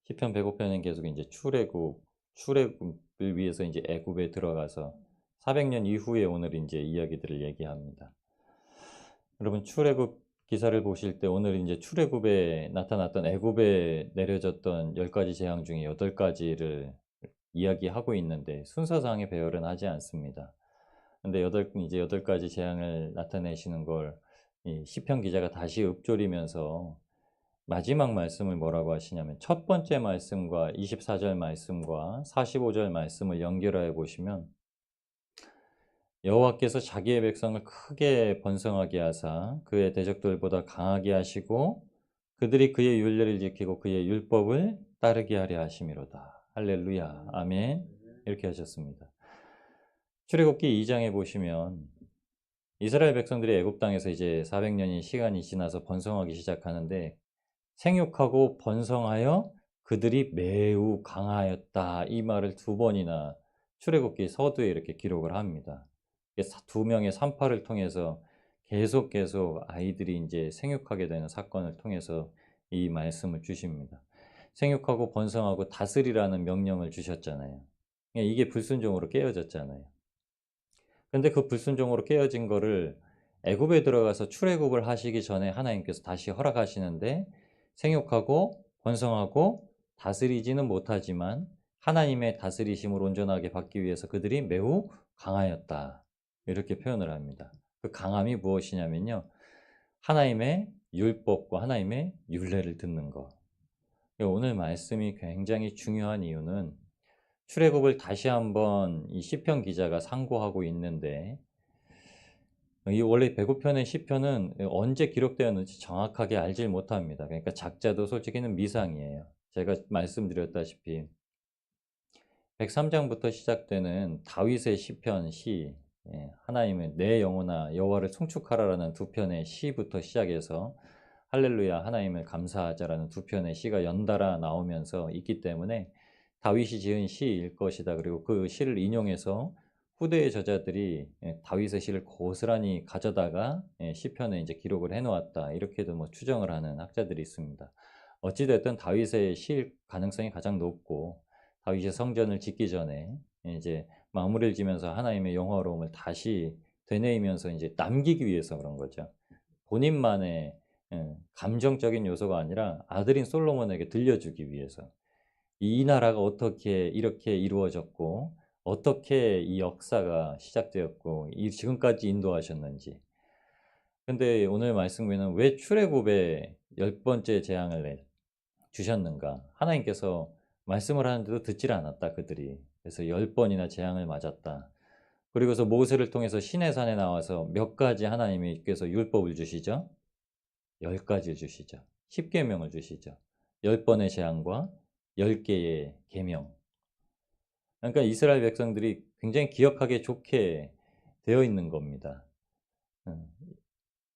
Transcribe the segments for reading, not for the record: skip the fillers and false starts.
시편 105편은 계속 이제 출애굽을 위해서 이제 애굽에 들어가서 400년 이후에 오늘 이제 이야기들을 얘기합니다. 여러분 출애굽 기사를 보실 때 오늘 이제 출애굽에 나타났던 애굽에 내려졌던 10가지 재앙 중에 8가지를 이야기하고 있는데 순서상의 배열은 하지 않습니다. 근데 이제 8가지 재앙을 나타내시는 걸 이 시편 기자가 다시 읊조리면서 마지막 말씀을 뭐라고 하시냐면 첫 번째 말씀과 24절 말씀과 45절 말씀을 연결하여 보시면 여호와께서 자기의 백성을 크게 번성하게 하사 그의 대적들보다 강하게 하시고 그들이 그의 율례를 지키고 그의 율법을 따르게 하려 하심이로다. 할렐루야. 아멘. 이렇게 하셨습니다. 출애굽기 2장에 보시면 이스라엘 백성들이 애굽 땅에서 이제 400년이 시간이 지나서 번성하기 시작하는데 생육하고 번성하여 그들이 매우 강하였다. 이 말을 2번이나 출애굽기 서두에 이렇게 기록을 합니다. 2명의 산파를 통해서 계속 아이들이 이제 생육하게 되는 사건을 통해서 이 말씀을 주십니다. 생육하고 번성하고 다스리라는 명령을 주셨잖아요. 이게 불순종으로 깨어졌잖아요. 근데 그 불순종으로 깨어진 거를 애굽에 들어가서 출애굽을 하시기 전에 하나님께서 다시 허락하시는데 생육하고 번성하고 다스리지는 못하지만 하나님의 다스리심을 온전하게 받기 위해서 그들이 매우 강하였다. 이렇게 표현을 합니다. 그 강함이 무엇이냐면요. 하나님의 율법과 하나님의 율례를 듣는 것. 오늘 말씀이 굉장히 중요한 이유는 출애굽을 다시 한번 이 시편 기자가 상고하고 있는데 이 원래 105편의 시편은 언제 기록되었는지 정확하게 알질 못합니다. 그러니까 작자도 솔직히는 미상이에요. 제가 말씀드렸다시피 103장부터 시작되는 다윗의 시편 시, 하나님의 내 영혼아 여호와를 송축하라라는 2편의 시부터 시작해서 할렐루야 하나님을 감사하자라는 2편의 시가 연달아 나오면서 있기 때문에 다윗이 지은 시일 것이다. 그리고 그 시를 인용해서 후대의 저자들이 다윗의 시를 고스란히 가져다가 시편에 이제 기록을 해놓았다. 이렇게도 뭐 추정을 하는 학자들이 있습니다. 어찌됐든 다윗의 시일 가능성이 가장 높고 다윗이 성전을 짓기 전에 이제 마무리를 지면서 하나님의 영화로움을 다시 되뇌이면서 이제 남기기 위해서 그런 거죠. 본인만의 감정적인 요소가 아니라 아들인 솔로몬에게 들려주기 위해서 이 나라가 어떻게 이렇게 이루어졌고 어떻게 이 역사가 시작되었고 지금까지 인도하셨는지. 근데 오늘 말씀에는 왜 출애굽에 10번째 재앙을 주셨는가? 하나님께서 말씀을 하는데도 듣질 않았다 그들이. 그래서 10번이나 재앙을 맞았다. 그리고서 모세를 통해서 시내산에 나와서 몇 가지 하나님께서 율법을 주시죠? 10가지를 주시죠. 10계명을 주시죠. 10번의 재앙과 10개의 계명. 그러니까 이스라엘 백성들이 굉장히 기억하기 좋게 되어 있는 겁니다. 음.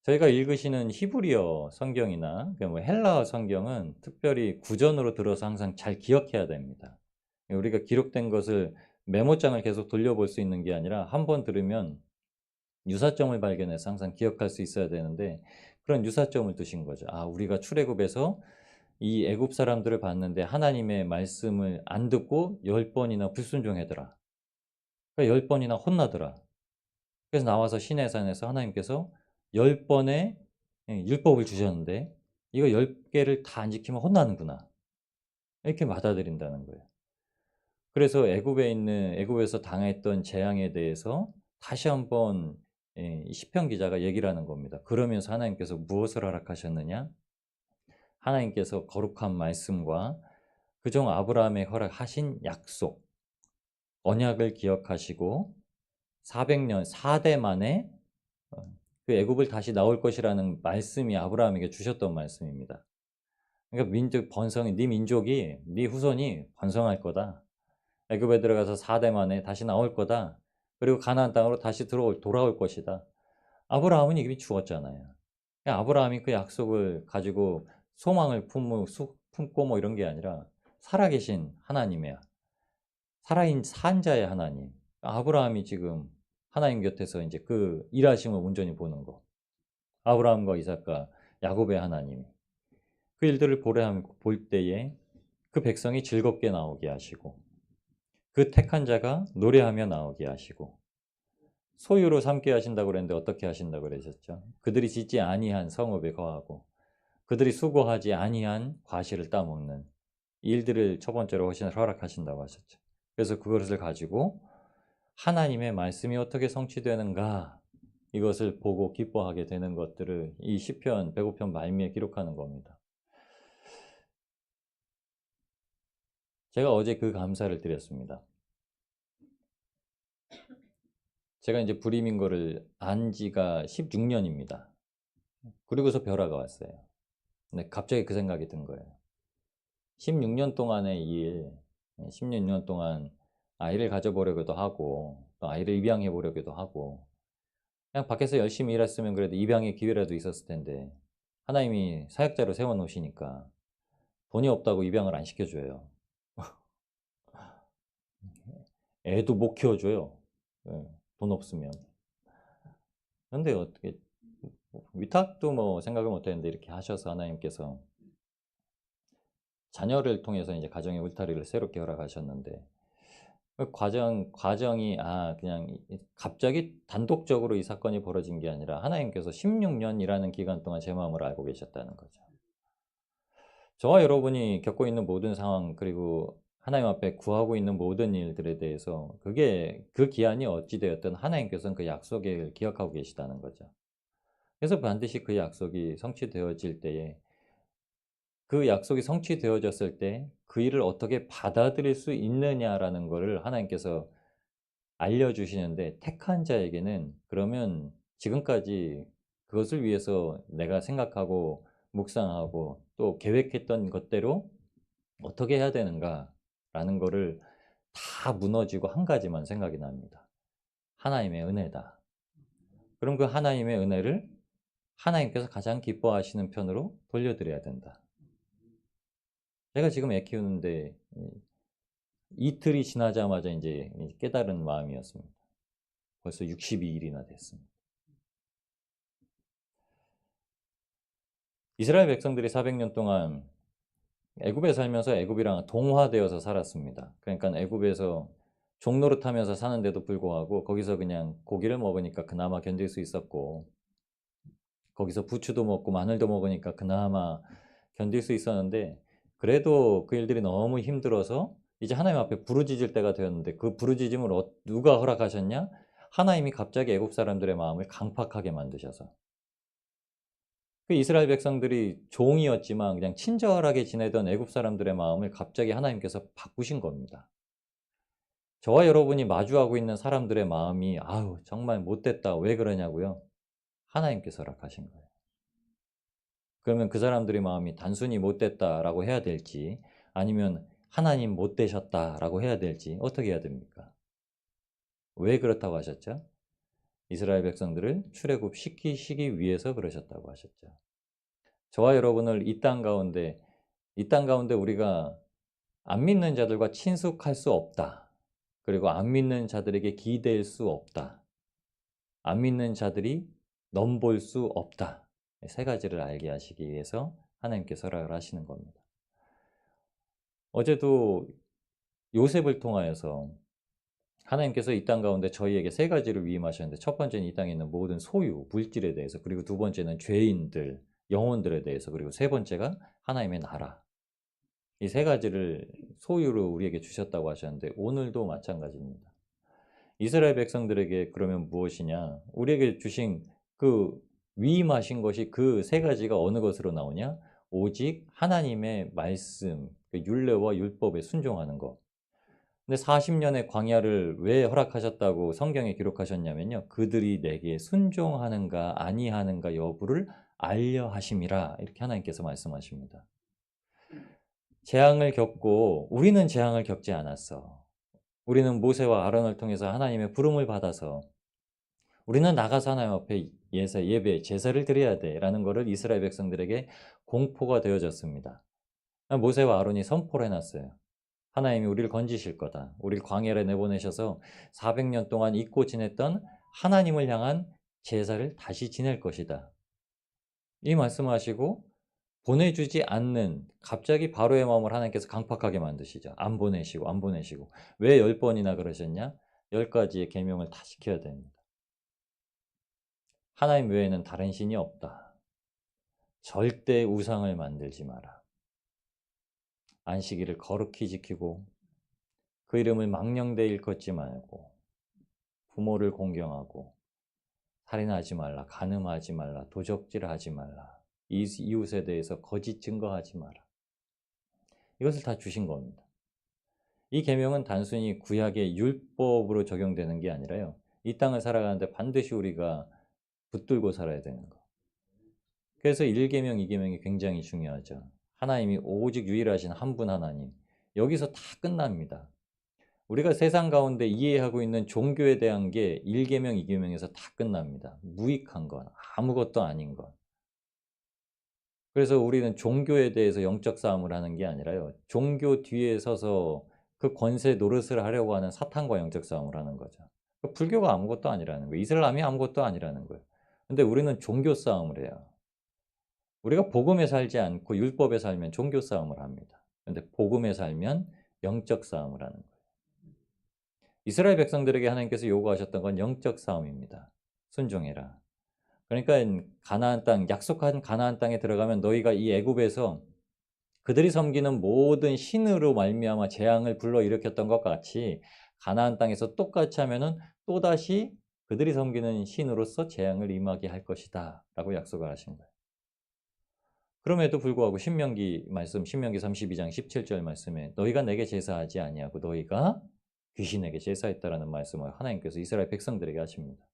저희가 읽으시는 히브리어 성경이나 뭐 헬라어 성경은 특별히 구전으로 들어서 항상 잘 기억해야 됩니다. 우리가 기록된 것을 메모장을 계속 돌려볼 수 있는 게 아니라 한 번 들으면 유사점을 발견해서 항상 기억할 수 있어야 되는데 그런 유사점을 두신 거죠. 아, 우리가 출애굽에서 이 애굽 사람들을 봤는데 하나님의 말씀을 안 듣고 10번이나 불순종하더라. 그러니까 10번이나 혼나더라. 그래서 나와서 시내산에서 하나님께서 10번의 율법을 주셨는데 이거 10개를 다 안 지키면 혼나는구나. 이렇게 받아들인다는 거예요. 그래서 애굽에서 당했던 재앙에 대해서 다시 한번 이 시편 기자가 얘기를 하는 겁니다. 그러면서 하나님께서 무엇을 허락하셨느냐? 하나님께서 거룩한 말씀과 그종 아브라함에 허락하신 약속, 언약을 기억하시고 400년 4대 만에 그 애굽을 다시 나올 것이라는 말씀이 아브라함에게 주셨던 말씀입니다. 그러니까 네 민족이, 네 후손이 번성할 거다. 애굽에 들어가서 4대 만에 다시 나올 거다. 그리고 가나안 땅으로 다시 돌아올 것이다. 아브라함은 이미 죽었잖아요. 그러니까 아브라함이 그 약속을 가지고 소망을 품고 뭐 이런 게 아니라 살아계신 하나님이야. 산자의 하나님. 아브라함이 지금 하나님 곁에서 이제 그 일하심을 온전히 보는 거. 아브라함과 이삭과 야곱의 하나님이. 그 일들을 볼 때에 그 백성이 즐겁게 나오게 하시고 그 택한 자가 노래하며 나오게 하시고 소유로 삼게 하신다고 그랬는데 어떻게 하신다고 그러셨죠? 그들이 짓지 아니한 성읍에 거하고 그들이 수고하지 아니한 과실을 따먹는 일들을 첫 번째로 허락하신다고 하셨죠. 그래서 그것을 가지고 하나님의 말씀이 어떻게 성취되는가 이것을 보고 기뻐하게 되는 것들을 이 시편 105편 말미에 기록하는 겁니다. 제가 어제 그 감사를 드렸습니다. 제가 이제 불임인 거를 안 지가 16년입니다. 그리고서 벼라가 왔어요. 근데 갑자기 그 생각이 든 거예요. 16년 동안의 일, 16년 동안 아이를 가져보려고도 하고 또 아이를 입양해 보려고도 하고 그냥 밖에서 열심히 일했으면 그래도 입양의 기회라도 있었을 텐데 하나님이 사역자로 세워놓으시니까 돈이 없다고 입양을 안 시켜줘요. 애도 못 키워줘요. 돈 없으면. 근데 어떻게 위탁도 뭐 생각을 못 했는데 이렇게 하셔서 하나님께서 자녀를 통해서 이제 가정의 울타리를 새롭게 허락하셨는데 그 과정이 그냥 갑자기 단독적으로 이 사건이 벌어진 게 아니라 하나님께서 16년이라는 기간 동안 제 마음을 알고 계셨다는 거죠. 저와 여러분이 겪고 있는 모든 상황 그리고 하나님 앞에 구하고 있는 모든 일들에 대해서 그게 그 기한이 어찌 되었든 하나님께서는 그 약속을 기억하고 계시다는 거죠. 그래서 반드시 그 약속이 성취되어질 때에 그 약속이 성취되어졌을 때 그 일을 어떻게 받아들일 수 있느냐라는 것을 하나님께서 알려주시는데 택한 자에게는 그러면 지금까지 그것을 위해서 내가 생각하고 묵상하고 또 계획했던 것대로 어떻게 해야 되는가라는 거를 다 무너지고 한 가지만 생각이 납니다. 하나님의 은혜다. 그럼 그 하나님의 은혜를 하나님께서 가장 기뻐하시는 편으로 돌려드려야 된다. 제가 지금 애 키우는데 이틀이 지나자마자 이제 깨달은 마음이었습니다. 벌써 62일이나 됐습니다. 이스라엘 백성들이 400년 동안 애굽에 살면서 애굽이랑 동화되어서 살았습니다. 그러니까 애굽에서 종노릇하면서 사는데도 불구하고 거기서 그냥 고기를 먹으니까 그나마 견딜 수 있었고 거기서 부추도 먹고 마늘도 먹으니까 그나마 견딜 수 있었는데 그래도 그 일들이 너무 힘들어서 이제 하나님 앞에 부르짖을 때가 되었는데 그 부르짖음을 누가 허락하셨냐? 하나님이 갑자기 애굽 사람들의 마음을 강팍하게 만드셔서 그 이스라엘 백성들이 종이었지만 그냥 친절하게 지내던 애굽 사람들의 마음을 갑자기 하나님께서 바꾸신 겁니다. 저와 여러분이 마주하고 있는 사람들의 마음이 아우 정말 못됐다 왜 그러냐고요? 하나님께서 허락하신 거예요. 그러면 그 사람들의 마음이 단순히 못됐다라고 해야 될지 아니면 하나님 못되셨다라고 해야 될지 어떻게 해야 됩니까? 왜 그렇다고 하셨죠? 이스라엘 백성들을 출애굽시키시기 위해서 그러셨다고 하셨죠. 저와 여러분을 이 땅 가운데 우리가 안 믿는 자들과 친숙할 수 없다. 그리고 안 믿는 자들에게 기댈 수 없다. 안 믿는 자들이 넘볼 수 없다. 세 가지를 알게 하시기 위해서 하나님께서 허락을 하시는 겁니다. 어제도 요셉을 통하여서 하나님께서 이 땅 가운데 저희에게 세 가지를 위임하셨는데 첫 번째는 이 땅에 있는 모든 소유, 물질에 대해서 그리고 두 번째는 죄인들, 영혼들에 대해서 그리고 세 번째가 하나님의 나라. 이 세 가지를 소유로 우리에게 주셨다고 하셨는데 오늘도 마찬가지입니다. 이스라엘 백성들에게 그러면 무엇이냐? 우리에게 주신 그 위임하신 것이 그 세 가지가 어느 것으로 나오냐? 오직 하나님의 말씀, 그 율례와 율법에 순종하는 것. 근데 40년의 광야를 왜 허락하셨다고 성경에 기록하셨냐면요. 그들이 내게 순종하는가 아니하는가 여부를 알려 하심이라 이렇게 하나님께서 말씀하십니다. 재앙을 겪고 우리는 재앙을 겪지 않았어. 우리는 모세와 아론을 통해서 하나님의 부름을 받아서 우리는 나가서 하나님 앞에 예배, 제사를 드려야 돼 라는 것을 이스라엘 백성들에게 공포가 되어졌습니다. 모세와 아론이 선포를 해놨어요. 하나님이 우리를 건지실 거다. 우리를 광야에 내보내셔서 400년 동안 잊고 지냈던 하나님을 향한 제사를 다시 지낼 것이다. 이 말씀을 하시고 보내주지 않는 갑자기 바로의 마음을 하나님께서 강팍하게 만드시죠. 안 보내시고 안 보내시고. 왜 10번이나 그러셨냐? 10가지의 계명을 다 지켜야 됩니다. 하나님 외에는 다른 신이 없다. 절대 우상을 만들지 마라. 안식일을 거룩히 지키고 그 이름을 망령되이 일컫지 말고 부모를 공경하고 살인하지 말라, 간음하지 말라, 도적질하지 말라, 이웃에 대해서 거짓 증거하지 마라. 이것을 다 주신 겁니다. 이 계명은 단순히 구약의 율법으로 적용되는 게 아니라요. 이 땅을 살아가는데 반드시 우리가 붙들고 살아야 되는 거. 그래서 1계명, 2계명이 굉장히 중요하죠. 하나님이 오직 유일하신 한 분 하나님. 여기서 다 끝납니다. 우리가 세상 가운데 이해하고 있는 종교에 대한 게 1계명, 2계명에서 다 끝납니다. 무익한 건, 아무것도 아닌 것. 그래서 우리는 종교에 대해서 영적 싸움을 하는 게 아니라요. 종교 뒤에 서서 그 권세 노릇을 하려고 하는 사탄과 영적 싸움을 하는 거죠. 불교가 아무것도 아니라는 거예요. 이슬람이 아무것도 아니라는 거예요. 근데 우리는 종교 싸움을 해요. 우리가 복음에 살지 않고 율법에 살면 종교 싸움을 합니다. 근데 복음에 살면 영적 싸움을 하는 거예요. 이스라엘 백성들에게 하나님께서 요구하셨던 건 영적 싸움입니다. 순종해라. 그러니까 가나안 땅, 약속한 가나안 땅에 들어가면 너희가 이 애굽에서 그들이 섬기는 모든 신으로 말미암아 재앙을 불러일으켰던 것 같이 가나안 땅에서 똑같이 하면은 또다시 그들이 섬기는 신으로서 재앙을 임하게 할 것이다 라고 약속을 하신 거예요. 그럼에도 불구하고 신명기 말씀, 신명기 32장 17절 말씀에 너희가 내게 제사하지 아니하고 너희가 귀신에게 제사했다라는 말씀을 하나님께서 이스라엘 백성들에게 하십니다.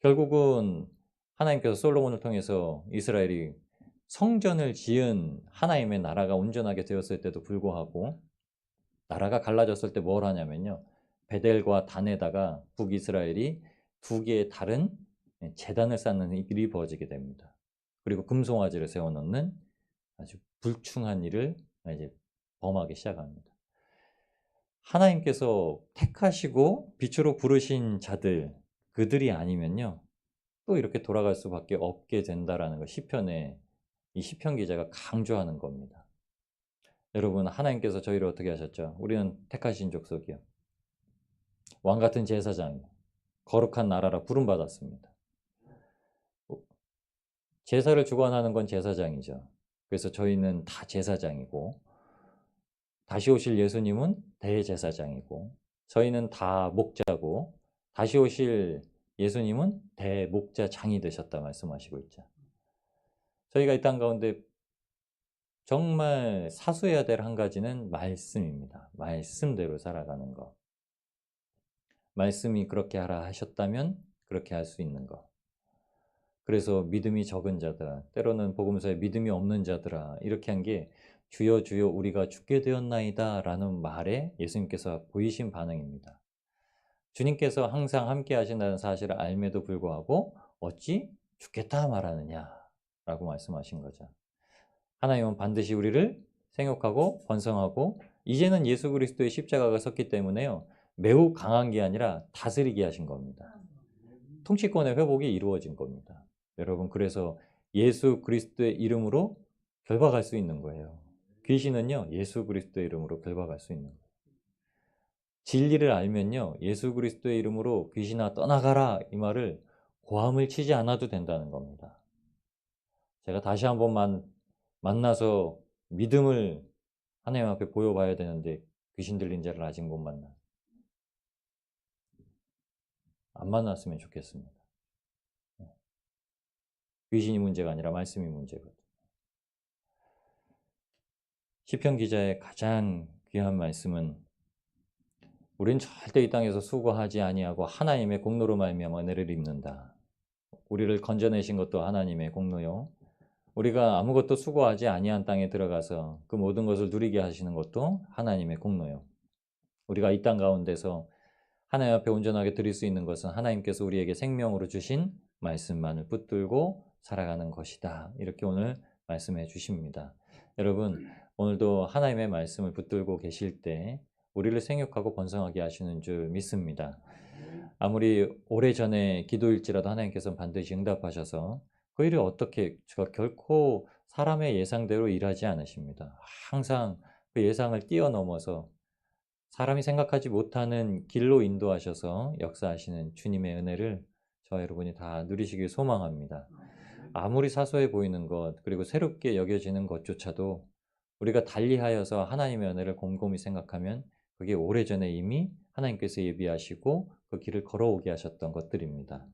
결국은 하나님께서 솔로몬을 통해서 이스라엘이 성전을 지은 하나님의 나라가 온전하게 되었을 때도 불구하고 나라가 갈라졌을 때 뭘 하냐면요. 베델과 단에다가 북이스라엘이 두 개의 다른 제단을 쌓는 일이 벌어지게 됩니다. 그리고 금송아지를 세워놓는 아주 불충한 일을 이제 범하기 시작합니다. 하나님께서 택하시고 빛으로 부르신 자들, 그들이 아니면요. 또 이렇게 돌아갈 수밖에 없게 된다라는 거 시편에 이 시편 기자가 강조하는 겁니다. 여러분, 하나님께서 저희를 어떻게 하셨죠? 우리는 택하신 족속이요. 왕 같은 제사장이 거룩한 나라라 부름받았습니다. 제사를 주관하는 건 제사장이죠. 그래서 저희는 다 제사장이고 다시 오실 예수님은 대제사장이고 저희는 다 목자고 다시 오실 예수님은 대목자장이 되셨다 말씀하시고 있죠. 저희가 이 땅 가운데 정말 사수해야 될 한 가지는 말씀입니다. 말씀대로 살아가는 것. 말씀이 그렇게 하라 하셨다면 그렇게 할 수 있는 것. 그래서 믿음이 적은 자들아, 때로는 복음서에 믿음이 없는 자들아 이렇게 한 게 주여 주여 우리가 죽게 되었나이다 라는 말에 예수님께서 보이신 반응입니다. 주님께서 항상 함께 하신다는 사실을 알매도 불구하고 어찌 죽겠다 말하느냐 라고 말씀하신 거죠. 하나님은 반드시 우리를 생육하고 번성하고 이제는 예수 그리스도의 십자가가 섰기 때문에요. 매우 강한 게 아니라 다스리게 하신 겁니다. 통치권의 회복이 이루어진 겁니다. 여러분, 그래서 예수 그리스도의 이름으로 결박할 수 있는 거예요. 귀신은요, 예수 그리스도의 이름으로 결박할 수 있는 거예요. 진리를 알면요, 예수 그리스도의 이름으로 귀신아 떠나가라 이 말을 고함을 치지 않아도 된다는 겁니다. 제가 다시 한번 만나서 믿음을 하나님 앞에 보여봐야 되는데 귀신 들린 자를 아직 못 만나. 안 만났으면 좋겠습니다. 귀신이 문제가 아니라 말씀이 문제거든요. 시편 기자의 가장 귀한 말씀은 우린 절대 이 땅에서 수고하지 아니하고 하나님의 공로로 말미암아 은혜를 입는다. 우리를 건져내신 것도 하나님의 공로요. 우리가 아무것도 수고하지 아니한 땅에 들어가서 그 모든 것을 누리게 하시는 것도 하나님의 공로요. 우리가 이 땅 가운데서 하나님 앞에 온전하게 드릴 수 있는 것은 하나님께서 우리에게 생명으로 주신 말씀만을 붙들고 살아가는 것이다. 이렇게 오늘 말씀해 주십니다. 여러분, 오늘도 하나님의 말씀을 붙들고 계실 때 우리를 생육하고 번성하게 하시는 줄 믿습니다. 아무리 오래전에 기도일지라도 하나님께서는 반드시 응답하셔서 그 일을 어떻게 제가 결코 사람의 예상대로 일하지 않으십니다. 항상 그 예상을 뛰어넘어서 사람이 생각하지 못하는 길로 인도하셔서 역사하시는 주님의 은혜를 저와 여러분이 다 누리시길 소망합니다. 아무리 사소해 보이는 것, 그리고 새롭게 여겨지는 것조차도 우리가 달리하여서 하나님의 은혜를 곰곰이 생각하면 그게 오래전에 이미 하나님께서 예비하시고 그 길을 걸어오게 하셨던 것들입니다.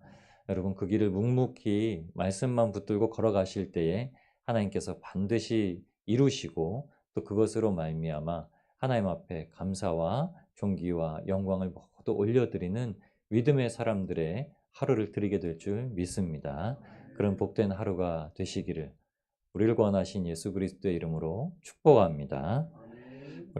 여러분, 그 길을 묵묵히 말씀만 붙들고 걸어가실 때에 하나님께서 반드시 이루시고 또 그것으로 말미암아 하나님 앞에 감사와 존귀와 영광을 모두 올려드리는 믿음의 사람들의 하루를 드리게 될 줄 믿습니다. 그런 복된 하루가 되시기를 우리를 구원하신 예수 그리스도의 이름으로 축복합니다.